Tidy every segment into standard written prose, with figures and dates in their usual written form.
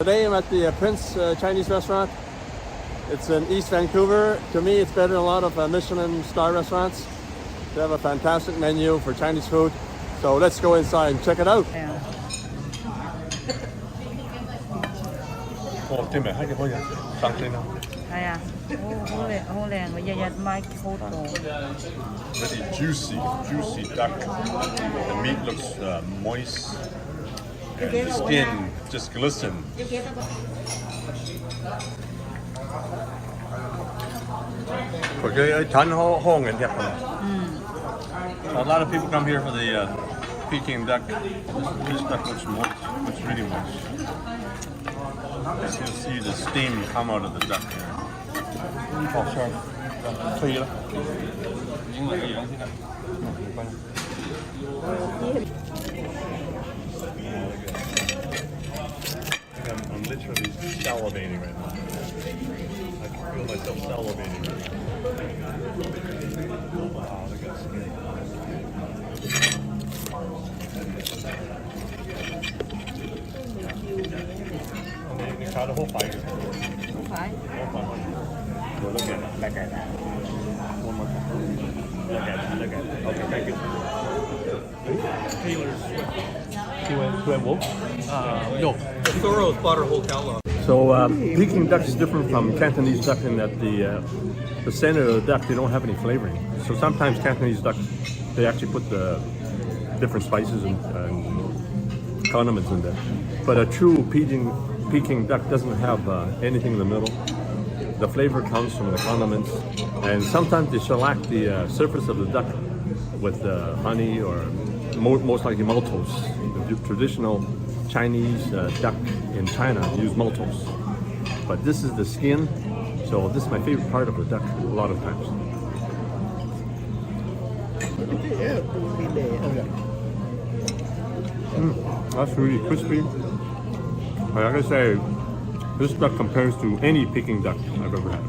Today I'm at the Prince Chinese restaurant. It's in East Vancouver. To me, it's better than a lot of Michelin star restaurants. They have a fantastic menu for Chinese food. So let's go inside and check it out. Yeah. 哦，對咪係可以生鮮啦。係啊，好靚嘅，日日買好多。Very juicy duck. The meat looks moist. And the skin just glisten. A lot of people come here for the Peking duck. This duck looks moist. Looks really moist. You'll see the steam come out of the duck here. Oh, sorry. 可以了。英文一樣先得。I'm literally salivating right now. I can feel myself salivating right now. Wow, look at that skin. 你炒得好快嘅。好快。Look at that. Look at that. One more time. Look at that. Look at that. Okay, thank you. Taylor's. Do I wolf? No, the Thoreau's butter whole cow. So Peking duck is different from Cantonese duck in that the center of the duck, they don't have any flavoring. So sometimes Cantonese duck, they actually put the different spices and condiments in there. But a true Peking duck doesn't have anything in the middle. The flavor comes from the condiments, and sometimes they shellac the surface of the duck with honey or most likely maltose. The traditional Chinese duck in China use maltose, but this is the skin. So this is my favorite part of the duck a lot of times. That's really crispy. Like I say, this duck compares to any Peking duck I've ever had.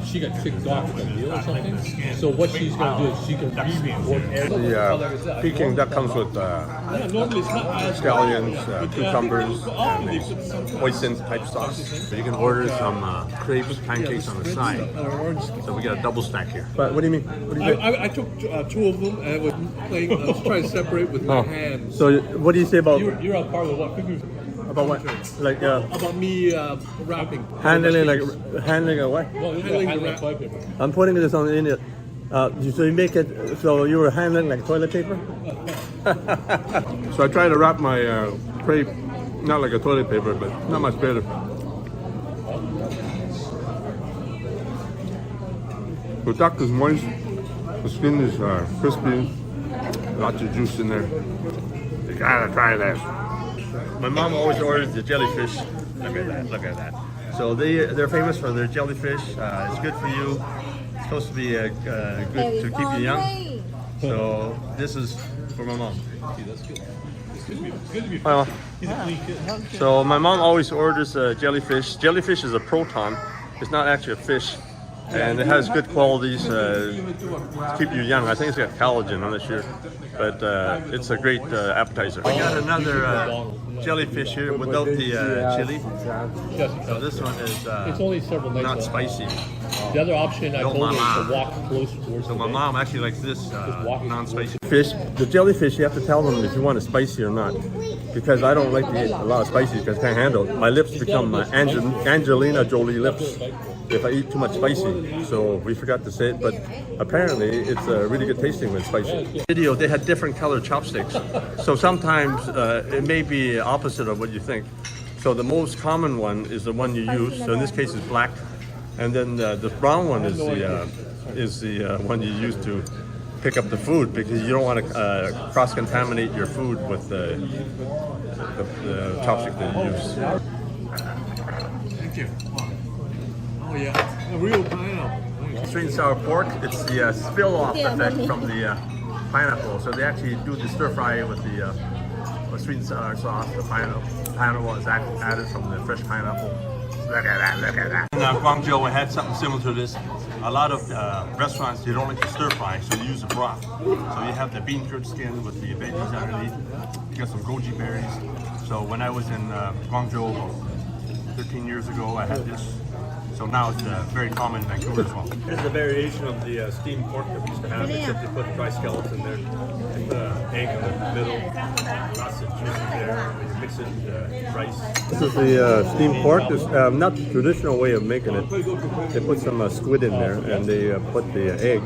She got kicked off the meal or something. So what she's going to do is she can re-report everything. The Peking duck comes with Normally it's not as scallions, cucumbers, and these hoisin type sauce. So you can order some crepes, pancakes on the side. So we got a double stack here. But what do you mean? What do you think? I took two of them and I was trying to separate with my hands. So what do you say about You're on par with what? about what? Like About me wrapping. handling a what? Handling the toilet paper. I'm putting this on in it. So you make it so you were handling like toilet paper. So I try to wrap my crepe not like a toilet paper, but not much better. The duck is moist. The skin is crispy. Lots of juice in there. You gotta try that. My mom always orders the jellyfish. Look at that, look at that. So they're famous for their jellyfish. It's good for you. It's supposed to be good to keep you young. So this is for my mom. Well, so my mom always orders jellyfish. Jellyfish is a proton. It's not actually a fish. And it has good qualities to keep you young. I think it's got collagen, I'm not sure. But it's a great appetizer. I got another jellyfish here without the chili. So this one is It's only several nights not old. spicy. The other option I No, told her is mama. to walk closer towards So the my bed. mom actually likes this walking non-spicy fish. The jellyfish, you have to tell them if you want it spicy or not. Because I don't like to eat a lot of spicy because I can't handle it. My lips become Angelina Jolie lips if I eat too much spicy. So we forgot to say it, but apparently it's really good tasting when it's spicy. Video, they had different colored chopsticks. So sometimes it may be opposite of what you think. So the most common one is the one you use. So in this case it's black. And then the brown one is the one you use to pick up the food because you don't want to cross-contaminate your food with the chopstick that you use. Thank you. Oh yeah, a real pineapple. Sweet and sour pork, it's the spill-off effect from the pineapple. So they actually do the stir-fry with the sweet and sour sauce. The pineapple is added from the fresh pineapple. Look at that, look at that. In Guangzhou, we had something similar to this. a lot of restaurants, they don't like to stir fry, so you use a broth. So you have the bean curd skin with the veggies underneath. You got some goji berries. So when I was in Guangzhou 13 years ago, I had this. So now it's very common in Vancouver as well. This is a variation of the steamed pork that we used to have, except they put dry scallops in there. They put an egg in the middle, lots of juice in there. You mix it with rice. This is the steamed pork. It's not the traditional way of making it. They put some squid in there and they put the egg.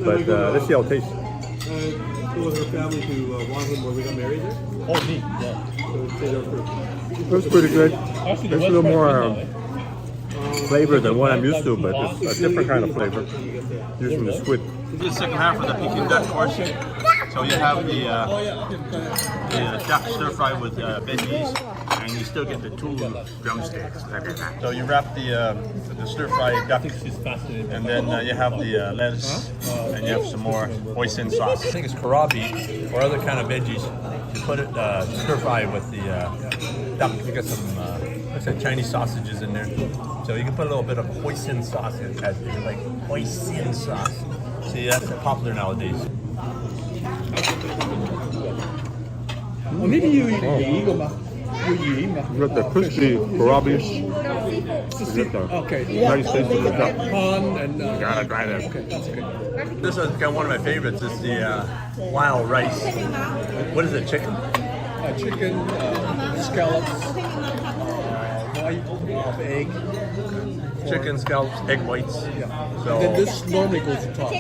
But let's see how it tastes. Who was her family who wanted him where we got married there? Oh, me. Yeah. It was pretty good. It's a little more flavor than what I'm used to, but it's a different kind of flavor using the squid. This is the second half of the Peking Duck course. So you have the duck stir fry with veggies, and you still get the two drumsticks. So you wrap the stir fry duck, and then you have the lettuce, and you have some more hoisin sauce. I think it's karabi or other kind of veggies. You put it stir fry with the duck. You got some looks like Chinese sausages in there. So you can put a little bit of hoisin sauce in it, like hoisin sauce. See, that's popular nowadays. Maybe you eat You got the crispy karabi. Okay. Nice taste of the duck. Prawn and Gotta try that. okay, that's okay. This is kind of one of my favorites. It's the wild rice. What is it? Chicken? Chicken, scallops, white of egg. Chicken, scallops, egg whites. Yeah. So, And then this normally goes on top. so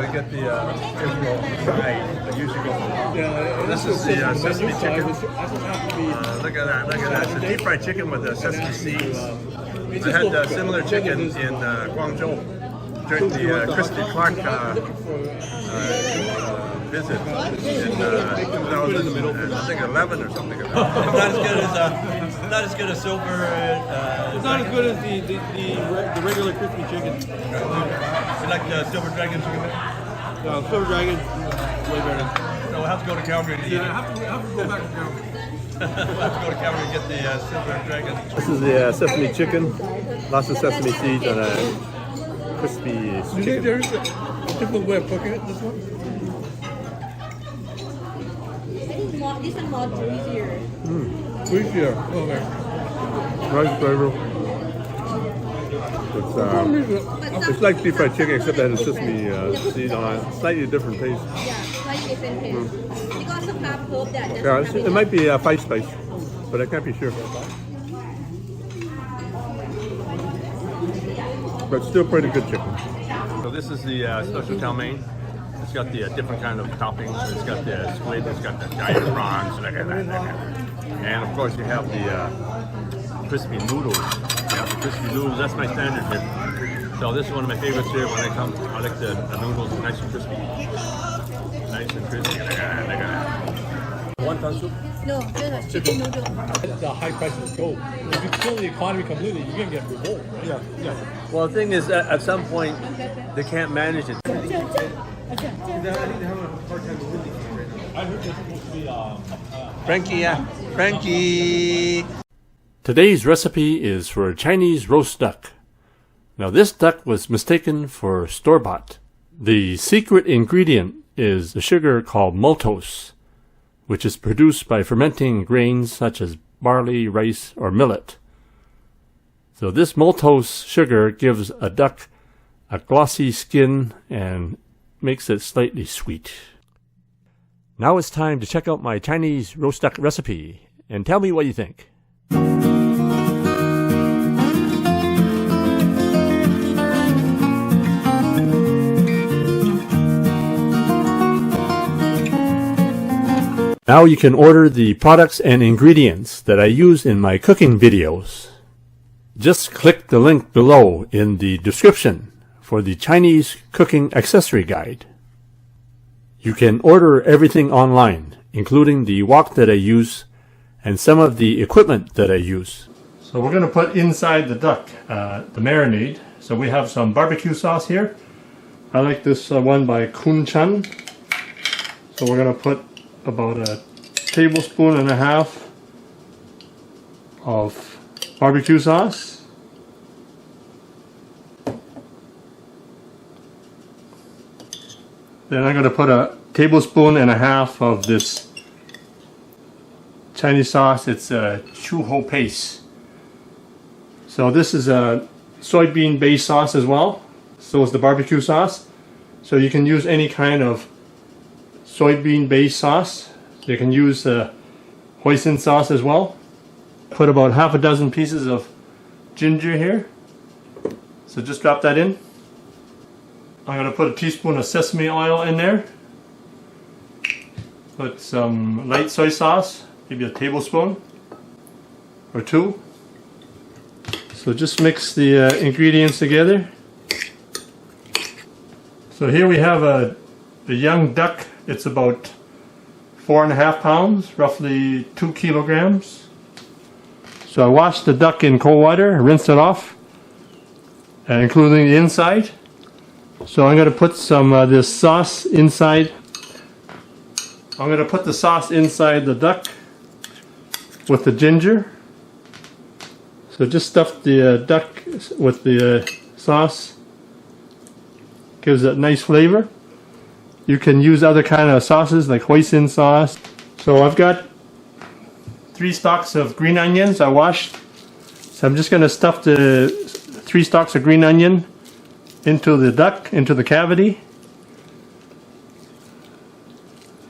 you get the Israel fried. It usually goes on top. Yeah, This is the sesame chicken. This happens to be Look at that! Look at that! It's a deep fried chicken with the sesame seeds. I had similar chicken in Guangzhou during the Christy Clark visit in 2011 or something. It's not as good as silver. It's not as good as the regular crispy chicken. You like the silver dragon chicken? Silver Dragon, way better. So we'll have to go to Calgary to eat it. I have to go back to Calgary. We'll have to go to Calgary to get the silver dragon. This is the sesame chicken. Lots of sesame seeds and a crispy You think chicken. there's a different way of cooking it, this one? This one more juicier. Juicier. Okay. Nice flavor. It's like deep fried chicken except that it's sesame seed on it. Slightly different taste. Yeah, slightly different taste. Because of half hope that doesn't Yeah, have it might be five spice, but I can't be sure. But still pretty good chicken. So this is the special chow mein. It's got the different kind of toppings. It's got the squid. It's got the giant prawns. And of course you have the crispy noodles. You have the crispy noodles. That's my standard dip. So this is one of my favorites here when I come. I like the noodles nice and crispy. Nice and crispy. Look at that. Wonton soup. No, just a chicken noodle. The high prices go. If you kill the economy completely, you're going to get revolt, right? Yeah. Well, the thing is, at some point, they can't manage it. I heard there's supposed to be Frankie. Today's recipe is for a Chinese roast duck. Now, this duck was mistaken for store-bought. The secret ingredient is a sugar called maltose, which is produced by fermenting grains such as barley, rice, or millet. So this maltose sugar gives a duck a glossy skin and makes it slightly sweet. Now it's time to check out my Chinese roast duck recipe and tell me what you think. Now you can order the products and ingredients that I use in my cooking videos. Just click the link below in the description for the Chinese cooking accessory guide. You can order everything online, including the wok that I use and some of the equipment that I use. So we're going to put inside the duck the marinade. So we have some barbecue sauce here. I like this one by Kun Chan. So we're going to put about a tablespoon and a half of barbecue sauce. Then I'm going to put a tablespoon and a half of this Chinese sauce. It's a chow paste. So this is a soybean based sauce as well. So is the barbecue sauce. So you can use any kind of soybean based sauce. You can use hoisin sauce as well. Put about half a dozen pieces of ginger here. So just drop that in. I'm going to put a teaspoon of sesame oil in there. Put some light soy sauce, maybe a tablespoon or two. So just mix the ingredients together. So here we have a young duck. It's about 4.5 pounds, roughly 2 kilograms. So I washed the duck in cold water, rinsed it off, including the inside. So I'm going to put some this sauce inside. I'm going to put the sauce inside the duck with the ginger. So just stuff the duck with the sauce. Gives it nice flavor. You can use other kind of sauces like hoisin sauce. So I've got 3 stalks of green onions I washed. So I'm just going to stuff the 3 stalks of green onion into the duck, into the cavity.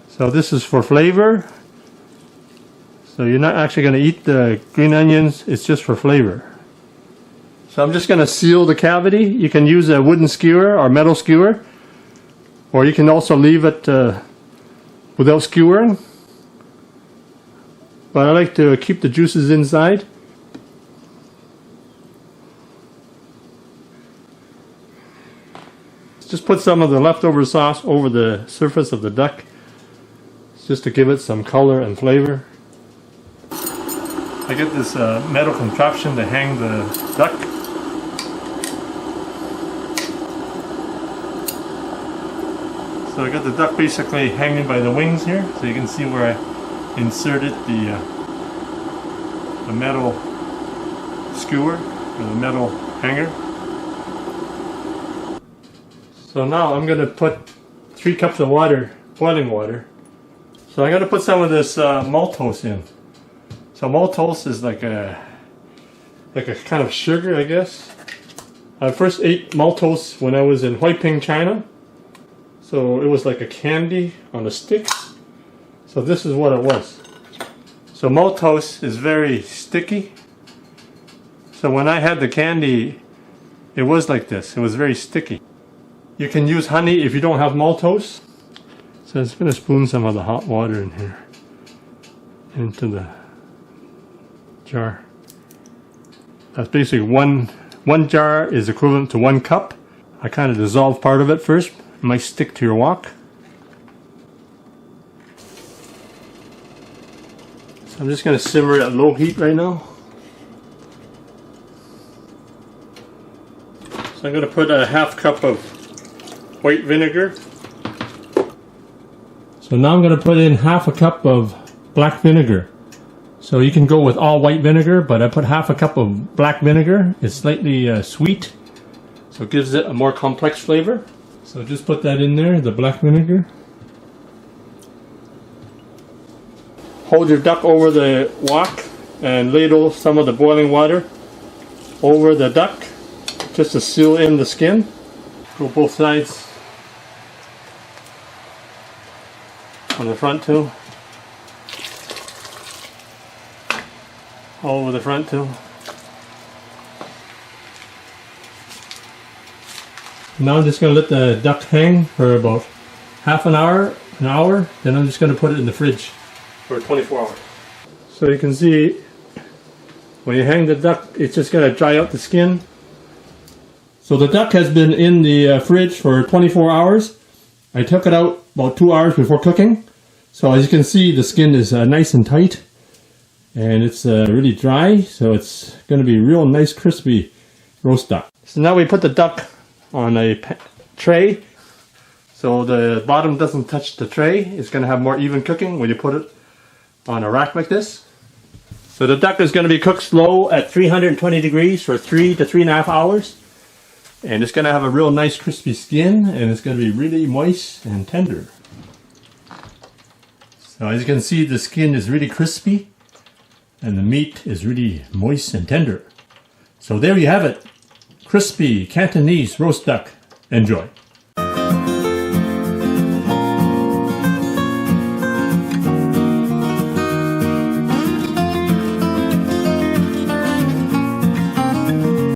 So this is for flavor. So you're not actually going to eat the green onions, it's just for flavor. So I'm just going to seal the cavity. You can use a wooden skewer or metal skewer, or you can also leave it without skewering. But I like to keep the juices inside. Just put some of the leftover sauce over the surface of the duck, just to give it some color and flavor. I get this metal contraption to hang the duck. So I got the duck basically hanging by the wings here, so you can see where I inserted the metal skewer or the metal hanger. So now I'm going to put 3 cups of water, boiling water. So I'm going to put some of this maltose in. So maltose is like a kind of sugar, I guess. I first ate maltose when I was in Hoiping, China. So it was like a candy on a stick. So this is what it was. So maltose is very sticky. So when I had the candy, it was like this. It was very sticky. You can use honey if you don't have maltose. So I'm just going to spoon some of the hot water in here into the jar. That's basically one jar is equivalent to 1 cup. I kind of dissolve part of it first. It might stick to your wok. So I'm just going to simmer it at low heat right now. So I'm going to put a half cup of white vinegar. So now I'm going to put in half a cup of black vinegar. So you can go with all white vinegar, but I put half a cup of black vinegar. It's slightly sweet, so it gives it a more complex flavor. So just put that in there, the black vinegar. Hold your duck over the wok and ladle some of the boiling water over the duck just to seal in the skin. Go both sides. On the front too. All over the front too. Now I'm just going to let the duck hang for about half an hour, then I'm just going to put it in the fridge for 24 hours. So you can see when you hang the duck, it's just going to dry out the skin. So the duck has been in the fridge for 24 hours. I took it out about 2 hours before cooking. So as you can see, the skin is nice and tight. And it's really dry, so it's going to be real nice crispy roast duck. So now we put the duck on a tray. So the bottom doesn't touch the tray. It's going to have more even cooking when you put it on a rack like this. So the duck is going to be cooked slow at 320 degrees for 3 to 3.5 hours. And it's going to have a real nice crispy skin, and it's going to be really moist and tender. So as you can see, the skin is really crispy, and the meat is really moist and tender. So there you have it. Crispy Cantonese roast duck. Enjoy.